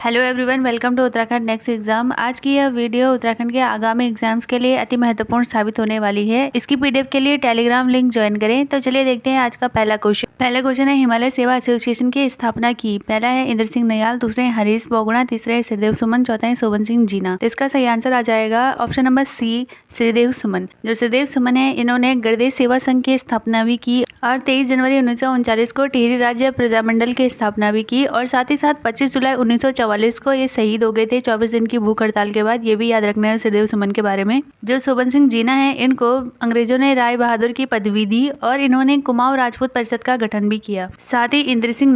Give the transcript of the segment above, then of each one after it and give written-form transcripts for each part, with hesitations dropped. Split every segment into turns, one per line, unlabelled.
Hello everyone, welcome to Uttarakhand next exam. आज की यह वीडियो उत्तराखंड के आगामी एग्जाम्स के लिए अति महत्वपूर्ण साबित होने वाली है। इसकी पीडीएफ के लिए टेलीग्राम लिंक ज्वाइन करें। तो चलिए देखते हैं आज का पहला क्वेश्चन है हिमालय सेवा एसोसिएशन की स्थापना की। पहला है इंद्र सिंह नयाल, दूसरे है हरीश बोगुणा, तीसरे है श्रीदेव सुमन, चौथा है शोभन सिंह जीना। तो इसका सही आंसर आ जाएगा ऑप्शन नंबर सी, श्रीदेव सुमन। जो श्रीदेव सुमन है, इन्होंने गणदेश सेवा संघ की स्थापना भी की और 23 जनवरी 1939 को टिहरी राज्य प्रजामंडल की स्थापना भी की और साथ ही साथ 25 जुलाई 1944 को ये शहीद हो गए थे 24 दिन की भूख हड़ताल के बाद। ये भी याद रखना है श्रीदेव सुमन के बारे में। जो शोभन सिंह जीना है, इनको अंग्रेजों ने राय बहादुर की पदवी दी और इन्होंने कुमाऊं राजपूत परिषद का गठन भी किया। साथ ही इंद्र सिंह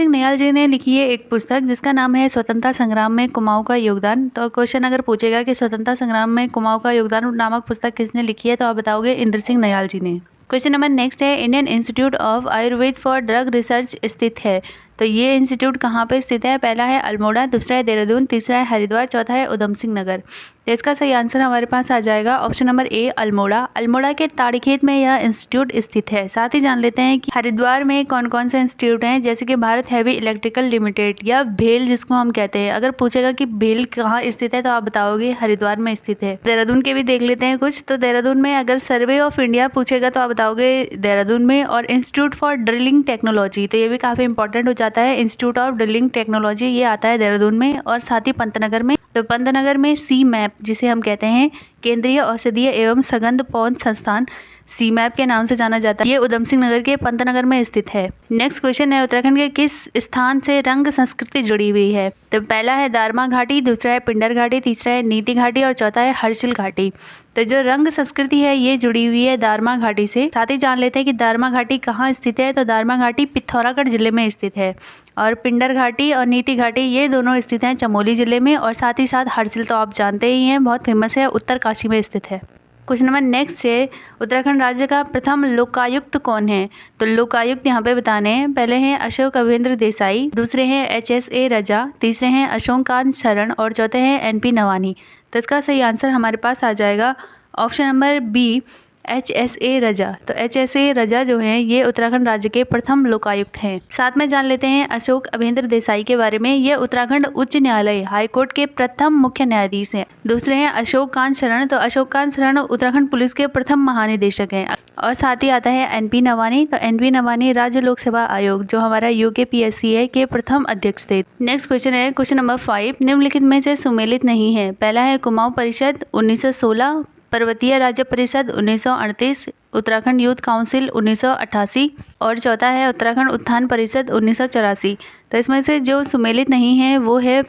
नयाल जी ने लिखी है एक पुस्तक जिसका नाम है स्वतंत्रता संग्राम में कुमाऊं का योगदान। तो क्वेश्चन अगर पूछेगा कि स्वतंत्रता संग्राम में कुमाऊं का योगदान नामक पुस्तक किसने लिखी है, तो आप बताओगे इंद्र सिंह नयाल जी ने। क्वेश्चन नंबर नेक्स्ट है Indian institute of Ayurveda for drug research स्थित है। तो ये इंस्टीट्यूट कहाँ पे स्थित है? पहला है अल्मोड़ा, दूसरा है देहरादून, तीसरा है हरिद्वार, चौथा है उधम सिंह नगर। तो इसका सही आंसर हमारे पास आ जाएगा option number A, Almora. Almora के ताड़ीखेत में यह इंस्टीट्यूट स्थित है। साथ ही जान लेते हैं कि हरिद्वार में कौन कौन से इंस्टीट्यूट हैं, जैसे कि भारत हैवी इलेक्ट्रिकल लिमिटेड या भेल जिसको हम कहते हैं। अगर पूछेगा कि भेल कहाँ स्थित है, तो आप बताओगे हरिद्वार में स्थित है। देहरादून के भी देख लेते हैं कुछ। तो देहरादून में अगर सर्वे ऑफ इंडिया पूछेगा तो आप बताओगे देहरादून में। और इंस्टीट्यूट फॉर ड्रिलिंग टेक्नोलॉजी, तो ये भी काफी इंपॉर्टेंट हो जाता है। इंस्टीट्यूट ऑफ ड्रिलिंग टेक्नोलॉजी ये आता है देहरादून में। और साथ ही पंतनगर में, तो पंतनगर में सी मैप जिसे हम कहते हैं केंद्रीय औषधीय एवं सगंध पौध संस्थान, सी मैप के नाम से जाना जाता है, ये उधम सिंह नगर के पंतनगर में स्थित है। नेक्स्ट क्वेश्चन है उत्तराखंड के किस स्थान से रंग संस्कृति जुड़ी हुई है? तो पहला है दारमा घाटी, दूसरा है पिंडर घाटी, तीसरा है नीति घाटी और चौथा है हर्षिल घाटी। तो जो रंग संस्कृति है ये जुड़ी हुई है दारमा घाटी से। साथ ही जान लेते हैं कि दारमा घाटी कहाँ स्थित है। तो दारमा घाटी पिथौरागढ़ जिले में स्थित है और पिंडर घाटी और नीति घाटी ये दोनों स्थित हैं चमोली जिले में। और साथ ही साथ हर्षिल तो आप जानते ही हैं, बहुत फेमस है, उत्तरकाशी में स्थित है। क्वेश्चन नंबर नेक्स्ट है उत्तराखंड राज्य का प्रथम लोकायुक्त कौन है? तो लोकायुक्त यहाँ पे बताने हैं। पहले हैं अशोक अवेंद्र देसाई, दूसरे हैं HSA रजा, तीसरे हैं अशोक कांत शरण और चौथे हैं NP नवानी। तो इसका सही आंसर हमारे पास आ जाएगा ऑप्शन नंबर बी, HSA रजा। तो HSA रजा जो है ये उत्तराखंड राज्य के प्रथम लोकायुक्त हैं। साथ में जान लेते हैं अशोक अवेंद्र देसाई के बारे में। ये उत्तराखंड उच्च न्यायालय हाईकोर्ट के प्रथम मुख्य न्यायाधीश हैं। दूसरे हैं अशोक कांत शरण। तो अशोक कांत शरण उत्तराखंड पुलिस के प्रथम महानिदेशक हैं। और साथ ही आता है NP नवानी। तो NP नवानी राज्य लोक सेवा आयोग जो हमारा UKPSC है के प्रथम अध्यक्ष थे। नेक्स्ट क्वेश्चन है क्वेश्चन नंबर 5, निम्नलिखित में से सुमेलित नहीं है। पहला है कुमाऊं परिषद 1916, पर्वतीय राज्य परिषद 1938, उत्तराखंड यूथ काउंसिल 1988 और चौथा है उत्तराखंड उत्थान परिषद 1984। तो इसमें से जो सुमेलित नहीं है वो है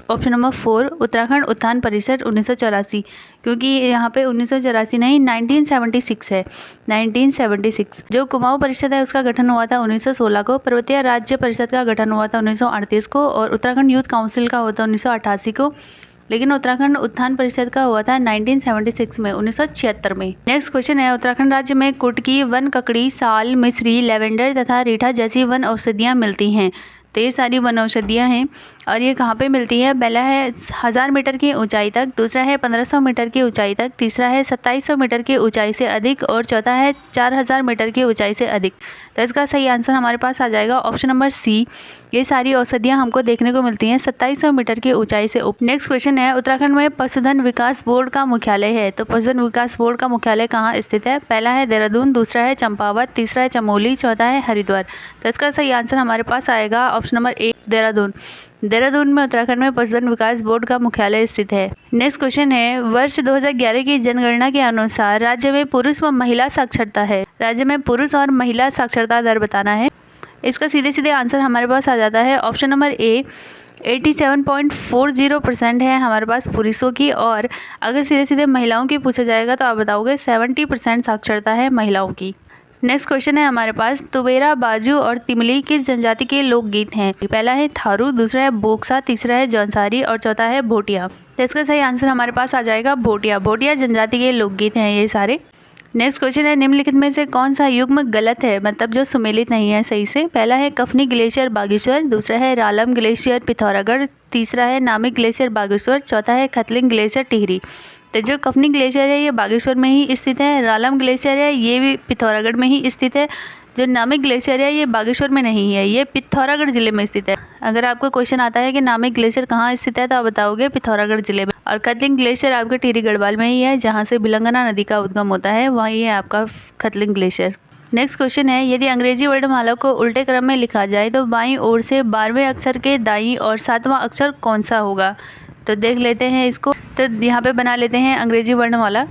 ऑप्शन नंबर 4, उत्तराखंड उत्थान परिषद 1984, क्योंकि यहाँ पे 1984 नहीं 1976 है। 1976 जो कुमाऊं परिषद है उसका गठन हुआ था 1916 को, पर्वतीय राज्य परिषद का गठन हुआ था 1938 को और उत्तराखंड यूथ काउंसिल का हुआ था 1988 को। लेकिन उत्तराखंड उत्थान परिषद का हुआ था 1976 में, 1976 में। नेक्स्ट क्वेश्चन है उत्तराखंड राज्य में कुटकी, वन ककड़ी, साल, मिश्री, लेवेंडर तथा रीठा जैसी वन औषधियाँ मिलती हैं। तो ये सारी वन औषधियाँ हैं और ये कहाँ पे मिलती है? पहला है 1000 मीटर की ऊंचाई तक, दूसरा है 1500 मीटर की ऊंचाई तक, तीसरा है 2700 मीटर की ऊंचाई से अधिक और चौथा है 4000 मीटर की ऊंचाई से अधिक। तो इसका सही आंसर हमारे पास आ जाएगा ऑप्शन नंबर सी, ये सारी औषधियाँ हमको देखने को मिलती हैं 2700 मीटर की ऊंचाई से ऊपर। नेक्स्ट क्वेश्चन है उत्तराखंड में पशुधन विकास बोर्ड का मुख्यालय है। तो पशुधन विकास बोर्ड का मुख्यालय कहाँ स्थित है? पहला है देहरादून, दूसरा है चंपावत, तीसरा है चमोली, चौथा है हरिद्वार। तो इसका सही आंसर हमारे पास आएगा option number A, Dehradun. Dehradun में उत्तराखंड में पशुधन विकास बोर्ड का मुख्यालय स्थित है। नेक्स्ट क्वेश्चन है वर्ष 2011 की जनगणना के अनुसार राज्य में पुरुष व महिला साक्षरता है। राज्य में पुरुष और महिला साक्षरता दर बताना है। इसका सीधे सीधे आंसर हमारे पास आ जाता है ऑप्शन नंबर ए, 87.40% है हमारे पास पुरुषों की। और अगर सीधे सीधे महिलाओं की पूछा जाएगा तो आप बताओगे 70% साक्षरता है महिलाओं की। नेक्स्ट क्वेश्चन है हमारे पास तुबेरा, बाजू और तिमली किस जनजाति के लोकगीत हैं? पहला है थारू, दूसरा है बोक्सा, तीसरा है जौनसारी और चौथा है भोटिया। तो इसका सही आंसर हमारे पास आ जाएगा भोटिया। भोटिया जनजाति के लोकगीत हैं ये सारे। नेक्स्ट क्वेश्चन है निम्नलिखित में से कौन सा युग्म गलत है, मतलब जो सुमेलित नहीं है सही से? पहला है कफनी ग्लेशियर बागेश्वर, दूसरा है रालम ग्लेशियर पिथौरागढ़, तीसरा है नामिक ग्लेशियर बागेश्वर, चौथा है खतलिंग ग्लेशियर टिहरी। तो जो कफनी ग्लेशियर है ये बागेश्वर में ही स्थित है, रालम ग्लेशियर है ये भी पिथौरागढ़ में ही स्थित है, जो नामिक ग्लेशियर है ये बागेश्वर में नहीं है, ये पिथौरागढ़ जिले में स्थित है। अगर आपको क्वेश्चन आता है कि नामिक ग्लेशियर कहाँ स्थित है तो आप बताओगे पिथौरागढ़ जिले में। और खतलिंग ग्लेशियर आपके टिहरी गढ़वाल में ही है, जहाँ से भिलंगना नदी का उद्गम होता है, वहीं है आपका खतलिंग ग्लेशियर। नेक्स्ट क्वेश्चन है, यदि अंग्रेजी वर्णमाला को उल्टे क्रम में लिखा जाए तो बाईं ओर से 12वें अक्षर के दाईं और 7वां अक्षर कौन सा होगा। तो देख लेते हैं इसको। तो यहाँ पे बना लेते हैं अंग्रेजी वर्णमाला।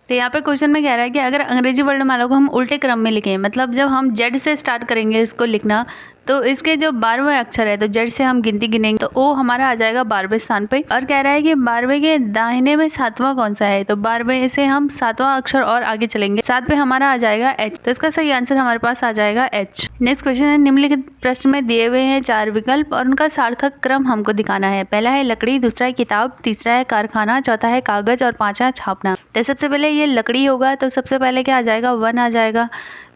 तो यहाँ पे क्वेश्चन में कह रहा है कि अगर अंग्रेजी वर्णमाला को हम उल्टे क्रम में लिखें, मतलब जब हम जेड से स्टार्ट करेंगे इसको लिखना, तो इसके जो 12वें अक्षर है तो जेड से हम गिनती गिनेंगे तो ओ हमारा आ जाएगा 12वें स्थान पे। और कह रहा है कि 12वें के दाहिने में 7वां कौन सा है, तो 12वें से हम 7वां अक्षर और आगे चलेंगे, 7 पे हमारा आ जाएगा एच। तो इसका सही आंसर हमारे पास आ जाएगा एच। नेक्स्ट क्वेश्चन है, निम्नलिखित प्रश्न में दिए हुए हैं 4 विकल्प और उनका सार्थक क्रम हमको दिखाना है। पहला है लकड़ी, दूसरा है किताब, तीसरा है कारखाना, चौथा है कागज और पांचवा छापना। तो सबसे पहले ये लकड़ी होगा, तो सबसे पहले क्या आ जाएगा 1 आ जाएगा।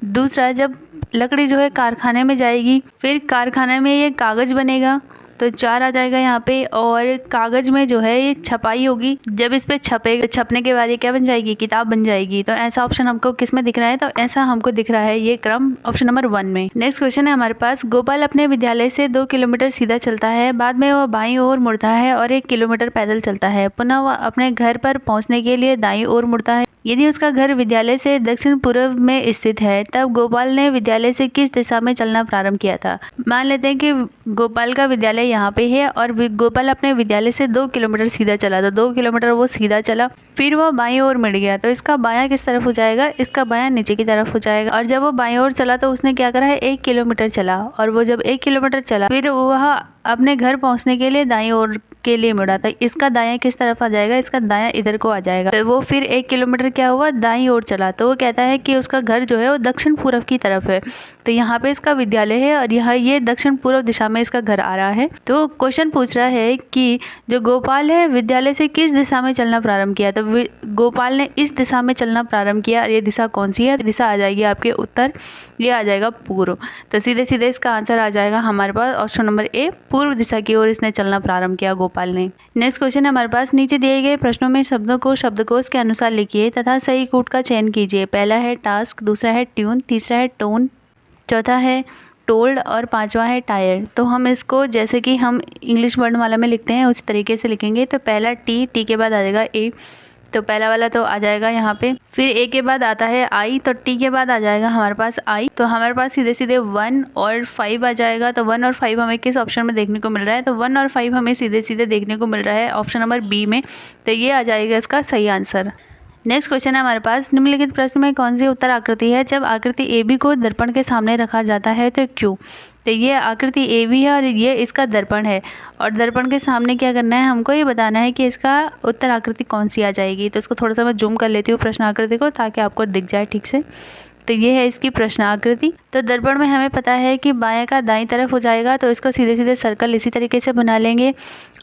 दूसरा, जब लकड़ी जो है कारखाने में जाएगी, फिर कारखाने में ये कागज बनेगा तो 4 आ जाएगा यहाँ पे। और कागज में जो है ये छपाई होगी, जब इस पे छपेगा, छपने के बाद ये क्या बन जाएगी, किताब बन जाएगी। तो ऐसा ऑप्शन हमको किस में दिख रहा है, तो ऐसा हमको दिख रहा है ये क्रम ऑप्शन नंबर 1 में। नेक्स्ट क्वेश्चन है हमारे पास, गोपाल अपने विद्यालय से 2 किलोमीटर सीधा चलता है, बाद में वह बाईं ओर मुड़ता है और 1 किलोमीटर पैदल चलता है, पुनः वह अपने घर पर पहुँचने के लिए दाईं ओर मुड़ता है। यदि उसका घर विद्यालय से दक्षिण पूर्व में स्थित है, तब गोपाल ने विद्यालय से किस दिशा में चलना प्रारंभ किया था। मान लेते हैं कि गोपाल का विद्यालय यहाँ पे है और गोपाल अपने विद्यालय से 2 किलोमीटर सीधा चला, तो 2 किलोमीटर वो सीधा चला, फिर वो बाईं ओर मुड़ गया, तो इसका बायां किस तरफ हो जाएगा, इसका बायां नीचे की तरफ हो जाएगा। और जब वो बाईं ओर चला तो उसने क्या करा है, 1 किलोमीटर चला, और वो जब 1 किलोमीटर चला फिर वह अपने घर पहुंचने के लिए दाईं ओर के लिए मुड़ा, तो इसका दायां किस तरफ आ जाएगा, इसका दायां इधर को आ जाएगा। तो वो फिर 1 किलोमीटर क्या हुआ, दाईं ओर चला, तो वो कहता है कि उसका घर जो है वो दक्षिण पूर्व की तरफ है, तो यहाँ पे इसका विद्यालय है और यहाँ ये दक्षिण पूर्व दिशा में इसका घर आ रहा है। तो क्वेश्चन पूछ रहा है कि जो गोपाल है विद्यालय से किस दिशा में चलना प्रारंभ किया, तो गोपाल ने इस दिशा में चलना प्रारंभ किया, और ये दिशा कौन सी है, दिशा आ जाएगी आपके उत्तर, ये आ जाएगा पूर्व। तो सीधे सीधे इसका आंसर आ जाएगा हमारे पास ऑप्शन नंबर ए, पूर्व दिशा की ओर इसने चलना प्रारंभ किया गोपाल ने। नेक्स्ट क्वेश्चन है हमारे पास, नीचे दिए गए प्रश्नों में शब्दों को शब्दकोश के अनुसार लिखिए तथा सही कूट का चयन कीजिए। पहला है टास्क, दूसरा है ट्यून, तीसरा है टोन, चौथा है टोल्ड और पांचवा है टायर्ड। तो हम इसको जैसे कि हम इंग्लिश वर्णमाला में लिखते हैं उसी तरीके से लिखेंगे। तो पहला टी, टी के बाद आ जाएगा ए, तो पहला वाला तो आ जाएगा यहाँ पे, फिर ए के बाद आता है आई, तो टी के बाद आ जाएगा हमारे पास आई, तो हमारे पास सीधे सीधे 1 और 5 आ जाएगा। तो 1 और 5 हमें किस ऑप्शन में देखने को मिल रहा है, तो 1 और 5 हमें सीधे सीधे देखने को मिल रहा है ऑप्शन नंबर बी में, तो ये आ जाएगा इसका सही आंसर। नेक्स्ट क्वेश्चन है हमारे पास, निम्नलिखित प्रश्न में कौन सी उत्तर आकृति है जब आकृति ए बी को दर्पण के सामने रखा जाता है तो क्यों। तो ये आकृति ए बी है और ये इसका दर्पण है, और दर्पण के सामने क्या करना है, हमको ये बताना है कि इसका उत्तर आकृति कौन सी आ जाएगी। तो इसको थोड़ा सा मैं जूम कर लेती हूँ प्रश्न आकृति को, ताकि आपको दिख जाए ठीक से। तो ये है इसकी प्रश्न आकृति। तो दर्पण में हमें पता है कि बाएं का दाईं तरफ हो जाएगा, तो इसको सीधे सीधे सर्कल इसी तरीके से बना लेंगे,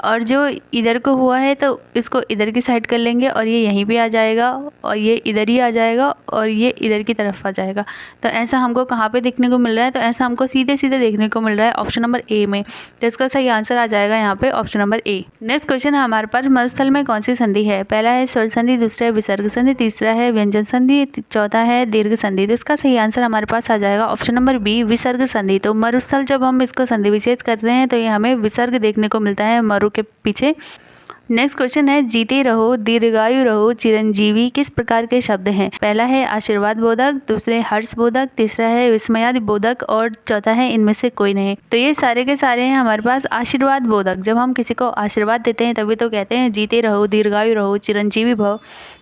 और जो इधर को हुआ है तो इसको इधर की साइड कर लेंगे, और ये यहीं पे आ जाएगा, और ये इधर ही आ जाएगा, और ये इधर की तरफ आ जाएगा। तो ऐसा हमको कहाँ पे देखने को मिल रहा है, तो ऐसा हमको सीधे सीधे देखने को मिल रहा है ऑप्शन नंबर ए में। तो इसका सही आंसर आ जाएगा यहाँ पे option number A. Next question है हमारे पास, मरुस्थल में कौन सी संधि है। पहला है स्वर संधि, दूसरा है विसर्ग संधि, तीसरा है व्यंजन संधि, चौथा है दीर्घ संधि। तो इसका सही आंसर हमारे पास आ जाएगा ऑप्शन नंबर बी, विसर्ग संधि। तो मरुस्थल जब हम इसको संधि विच्छेद करते हैं तो ये हमें विसर्ग देखने को मिलता है मरु के पीछे। नेक्स्ट क्वेश्चन है, जीते रहो, दीर्घायु रहो, चिरंजीवी किस प्रकार के शब्द हैं। पहला है आशीर्वाद बोधक, दूसरे हर्ष बोधक, तीसरा है विस्मयादि बोधक, और चौथा है इनमें से कोई नहीं। तो ये सारे के सारे हैं हमारे पास आशीर्वाद बोधक। जब हम किसी को आशीर्वाद देते हैं तभी तो कहते हैं जीते रहो, दीर्घायु रहो, चिरंजीवी भव,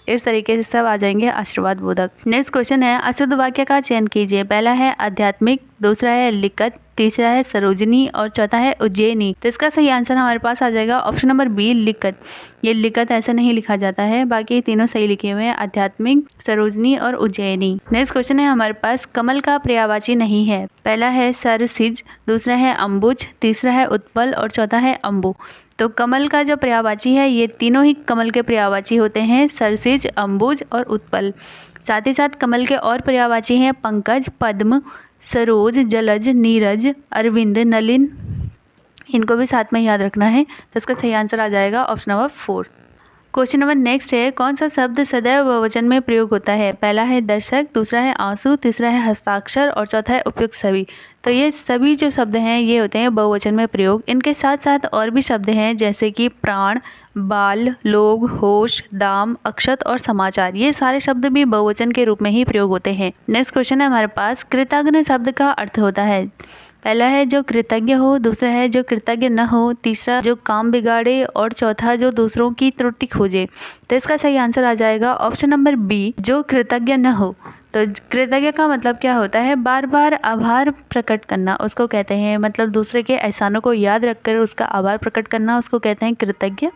इस तरीके से सब आ जाएंगे आशीर्वाद बोधक। नेक्स्ट क्वेश्चन है, अशुद्ध वाक्य का चयन कीजिए। पहला है आध्यात्मिक, दूसरा है लिखत, तीसरा है सरोजनी, और चौथा है उज्जैनी। तो इसका सही आंसर हमारे पास आ जाएगा ऑप्शन नंबर बी, लिखत। ये लिखत ऐसा नहीं लिखा जाता है, बाकी तीनों सही लिखे हुए हैं, आध्यात्मिक, सरोजनी और उज्जैनी। नेक्स्ट क्वेश्चन है हमारे पास, कमल का पर्यायवाची नहीं है। पहला है सरसिज, दूसरा है अंबुज, तीसरा है उत्पल, और चौथा है अंबु। तो कमल का जो पर्यायवाची है, ये तीनों ही कमल के पर्यायवाची होते हैं, सरसिज, अंबुज और उत्पल। साथ ही साथ कमल के और पर्यायवाची हैं पंकज, पद्म, सरोज, जलज, नीरज, अरविंद, नलिन, इनको भी साथ में याद रखना है। तो इसका सही आंसर आ जाएगा option number 4। Question number next है, कौन सा शब्द सदैव बहुवचन में प्रयोग होता है? पहला है दर्शक, दूसरा है आंसू, तीसरा है हस्ताक्षर और चौथा है उपयुक्त सभी। तो ये सभी जो शब्द हैं ये होते हैं बहुवचन में प्रयोग। इनके साथ साथ और भी शब्द हैं जैसे कि प्राण, बाल, लोग, होश, दाम, अक्षत और समाचार। ये सारे शब्द भी बहुवचन के रूप में ही प्रयोग होते हैं। नेक्स्ट क्वेश्चन है हमारे पास, कृतज्ञ शब्द का अर्थ होता है। पहला है जो कृतज्ञ हो, दूसरा है जो कृतज्ञ न हो, तीसरा जो काम बिगाड़े और चौथा जो दूसरों की त्रुटि खोजे। तो इसका सही आंसर आ जाएगा ऑप्शन नंबर बी, जो कृतज्ञ न हो। तो कृतज्ञ का मतलब क्या होता है? बार बार आभार प्रकट करना उसको कहते हैं, मतलब दूसरे के एहसानों को याद रखकर उसका आभार प्रकट करना उसको कहते हैं कृतज्ञ।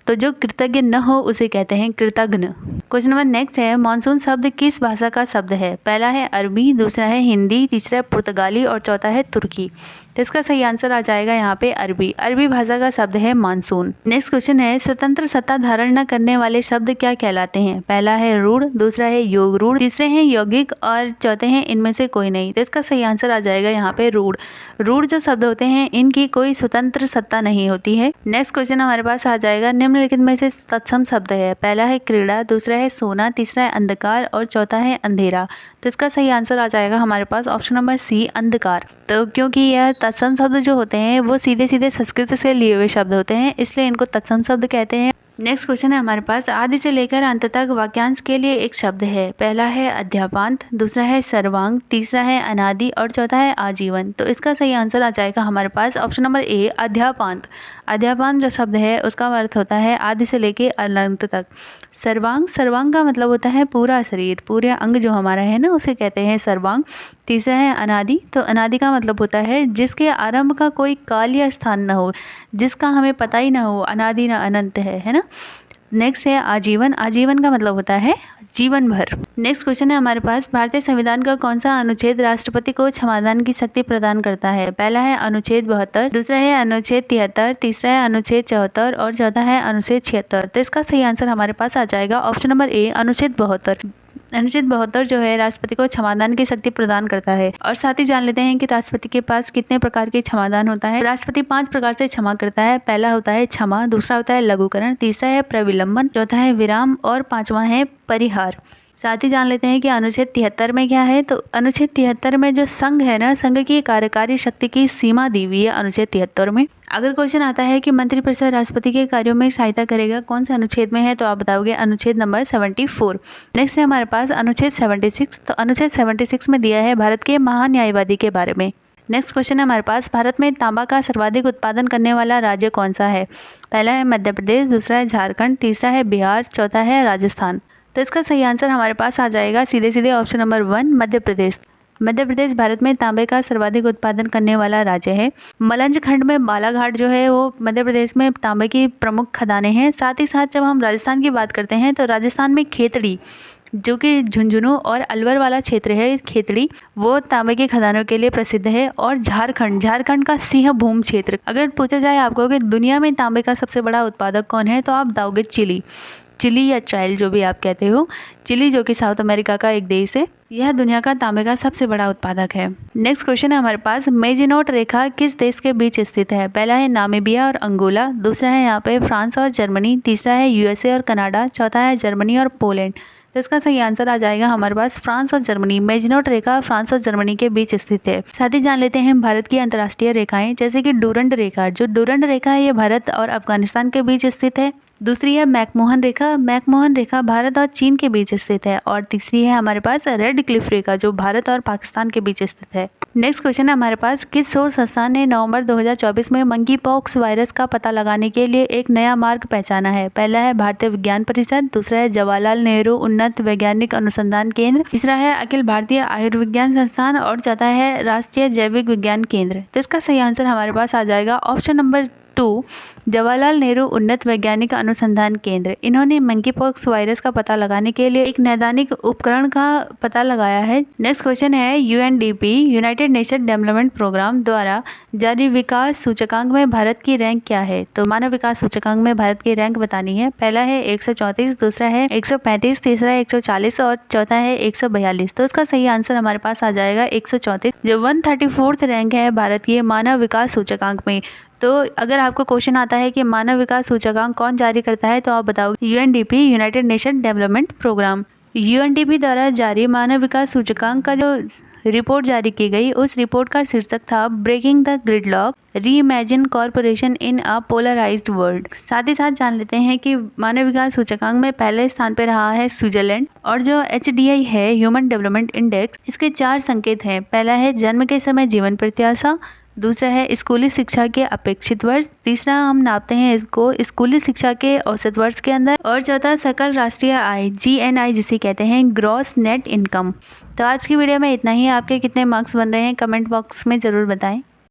तो जो कृतज्ञ न हो उसे कहते हैं कृतघ्न। क्वेश्चन नंबर नेक्स्ट है, मानसून शब्द किस भाषा का शब्द है? पहला है अरबी, दूसरा है हिंदी, तीसरा है पुर्तगाली और चौथा है तुर्की। तो इसका सही आंसर आ जाएगा यहाँ पे अरबी। अरबी भाषा का शब्द है मानसून। नेक्स्ट क्वेश्चन है, स्वतंत्र सत्ता धारण न करने वाले शब्द क्या कहलाते हैं? पहला है रूढ़, दूसरा है योग रूढ़, तीसरे हैं यौगिक और चौथे हैं इनमें से कोई नहीं। तो इसका सही आंसर आ जाएगा यहाँ पे रूढ़। रूढ़ जो शब्द होते हैं इनकी कोई स्वतंत्र सत्ता नहीं होती है। नेक्स्ट क्वेश्चन हमारे पास आ जाएगा, निम्नलिखित में से तत्सम शब्द है। पहला है क्रीड़ा, दूसरा है सोना, तीसरा है अंधकार और चौथा है अंधेरा। तो इसका सही आंसर आ जाएगा हमारे पास ऑप्शन नंबर सी, अंधकार। तो क्योंकि यह तत्सम शब्द जो होते हैं वो सीधे सीधे संस्कृत से लिए हुए शब्द होते हैं, इसलिए इनको तत्सम शब्द कहते हैं। नेक्स्ट क्वेश्चन है हमारे पास, आदि से लेकर अंत तक वाक्यांश के लिए एक शब्द है। पहला है अध्यापांत, दूसरा है सर्वांग, तीसरा है अनादि और चौथा है आजीवन। तो इसका सही आंसर आ जाएगा हमारे पास ऑप्शन नंबर ए, अध्यापांत। अध्यापांत जो शब्द है उसका अर्थ होता है आदि से लेकर अनंत तक। सर्वांग, सर्वांग का मतलब होता है पूरा शरीर, पूरे अंग जो हमारा है ना उसे कहते हैं सर्वांग। तीसरा है अनादि, तो अनादि का मतलब होता है जिसके आरंभ का कोई काल या स्थान न हो, जिसका हमें पता ही ना हो, अनादि ना अनंत है ना। नेक्स्ट है आजीवन। आजीवन का मतलब होता है जीवन भर। नेक्स्ट क्वेश्चन है हमारे पास, भारतीय संविधान का कौन सा अनुच्छेद राष्ट्रपति को क्षमादान की शक्ति प्रदान करता है? पहला है अनुच्छेद 72, दूसरा है अनुच्छेद 73, तीसरा है अनुच्छेद 74 और चौथा है अनुच्छेद 76। तो इसका सही आंसर हमारे पास आ जाएगा ऑप्शन नंबर ए, अनुच्छेद 72। अनुच्छेद 72 जो है राष्ट्रपति को क्षमादान की शक्ति प्रदान करता है। और साथ ही जान लेते हैं कि राष्ट्रपति के पास कितने प्रकार के क्षमादान होता है। राष्ट्रपति 5 प्रकार से क्षमा करता है। पहला होता है क्षमा, दूसरा होता है लघुकरण, तीसरा है प्रविलंबन, चौथा है विराम और पांचवा है परिहार। साथ ही जान लेते हैं कि अनुच्छेद 73 में क्या है। तो अनुच्छेद 73 में जो संघ है ना, संघ की कार्यकारी शक्ति की सीमा दी हुई है अनुच्छेद 73 में। अगर क्वेश्चन आता है कि मंत्रिपरिषद राष्ट्रपति के कार्यों में सहायता करेगा, कौन से अनुच्छेद में है, तो आप बताओगे अनुच्छेद नंबर 74। नेक्स्ट है हमारे पास अनुच्छेद 76। तो अनुच्छेद 76 में दिया है भारत के महान्यायवादी के बारे में। नेक्स्ट क्वेश्चन है हमारे पास, भारत में तांबा का सर्वाधिक उत्पादन करने वाला राज्य कौन सा है? पहला है मध्य प्रदेश, दूसरा है झारखंड, तीसरा है बिहार, चौथा है राजस्थान। तो इसका सही आंसर हमारे पास आ जाएगा सीधे सीधे ऑप्शन नंबर 1, मध्य प्रदेश। मध्य प्रदेश भारत में तांबे का सर्वाधिक उत्पादन करने वाला राज्य है। मलंज खंड में बालाघाट जो है वो मध्य प्रदेश में तांबे की प्रमुख खदानें हैं। साथ ही साथ जब हम राजस्थान की बात करते हैं तो राजस्थान में खेतड़ी, जो कि झुंझुनू और अलवर वाला क्षेत्र है, खेतड़ी, वो तांबे की खदानों के लिए प्रसिद्ध है। और झारखंड, झारखंड का सिंहभूम क्षेत्र। अगर पूछा जाए आपको कि दुनिया में तांबे का सबसे बड़ा उत्पादक कौन है, तो आप बताओगे चिली। चिली या चाइल जो भी आप कहते हो, चिली जो कि साउथ अमेरिका का एक देश है, यह दुनिया का तांबे का सबसे बड़ा उत्पादक है। नेक्स्ट क्वेश्चन है हमारे पास, मेजिनोट रेखा किस देश के बीच स्थित है? पहला है नामीबिया और अंगोला, दूसरा है यहाँ पे फ्रांस और जर्मनी, तीसरा है यूएसए और कनाडा, चौथा है जर्मनी और पोलैंड। तो इसका सही आंसर आ जाएगा हमारे पास फ्रांस और जर्मनी। मेजिनोट रेखा फ्रांस और जर्मनी के बीच स्थित है। साथ ही जान लेते हैं भारत की अंतर्राष्ट्रीय रेखाएं, जैसे कि डूरंड रेखा। जो डूरंड रेखा है ये भारत और अफगानिस्तान के बीच स्थित है। दूसरी है मैकमोहन रेखा। मैकमोहन रेखा भारत और चीन के बीच स्थित है। और तीसरी है हमारे पास रेड क्लिफ रेखा, जो भारत और पाकिस्तान के बीच स्थित है। नेक्स्ट क्वेश्चन है हमारे पास, किस शोध संस्थान ने नवंबर 2024 में मंकी पॉक्स वायरस का पता लगाने के लिए एक नया मार्ग पहचाना है? पहला है भारतीय विज्ञान परिषद, दूसरा है जवाहरलाल नेहरू उन्नत वैज्ञानिक अनुसंधान केंद्र, तीसरा है अखिल भारतीय आयुर्विज्ञान संस्थान और चौथा है राष्ट्रीय जैविक विज्ञान केंद्र। तो इसका सही आंसर हमारे पास आ जाएगा ऑप्शन नंबर 2, जवाहरलाल नेहरू उन्नत वैज्ञानिक अनुसंधान केंद्र। इन्होंने मंकी पॉक्स वायरस का पता लगाने के लिए एक नैदानिक उपकरण का पता लगाया है। नेक्स्ट क्वेश्चन है, UNDP United Nation Development Programme द्वारा जारी विकास सूचकांक में भारत की रैंक क्या है? तो मानव विकास सूचकांक में भारत की रैंक बतानी है। पहला है 134, दूसरा है 135, तीसरा है 140 और चौथा है 142। तो इसका सही आंसर हमारे पास आ जाएगा 134। जो 134th रैंक है भारत की मानव विकास सूचकांक में। तो अगर आपको क्वेश्चन आता है कि मानव विकास सूचकांक कौन जारी करता है, तो आप बताओ UNDP, United Nation Development Programme. UNDP द्वारा जारी मानव विकास सूचकांक का जो रिपोर्ट जारी की गई, उस रिपोर्ट का शीर्षक था breaking the gridlock, reimagine corporation in a polarised world. साथ ही साथ जान लेते हैं कि मानव विकास सूचकांक में पहले स्थान पर रहा है स्विट्जरलैंड, और जो HDI है, ह्यूमन डेवलपमेंट इंडेक्स, इसके 4 संकेत हैं। पहला है जन्म के समय जीवन प्रत्याशा, दूसरा है स्कूली शिक्षा के अपेक्षित वर्ष, तीसरा हम नापते हैं इसको स्कूली शिक्षा के औसत वर्ष के अंदर, और चौथा सकल राष्ट्रीय आय GNI जिसे कहते हैं ग्रॉस नेट इनकम। तो आज की वीडियो में इतना ही। आपके कितने मार्क्स बन रहे हैं कमेंट बॉक्स में ज़रूर बताएं।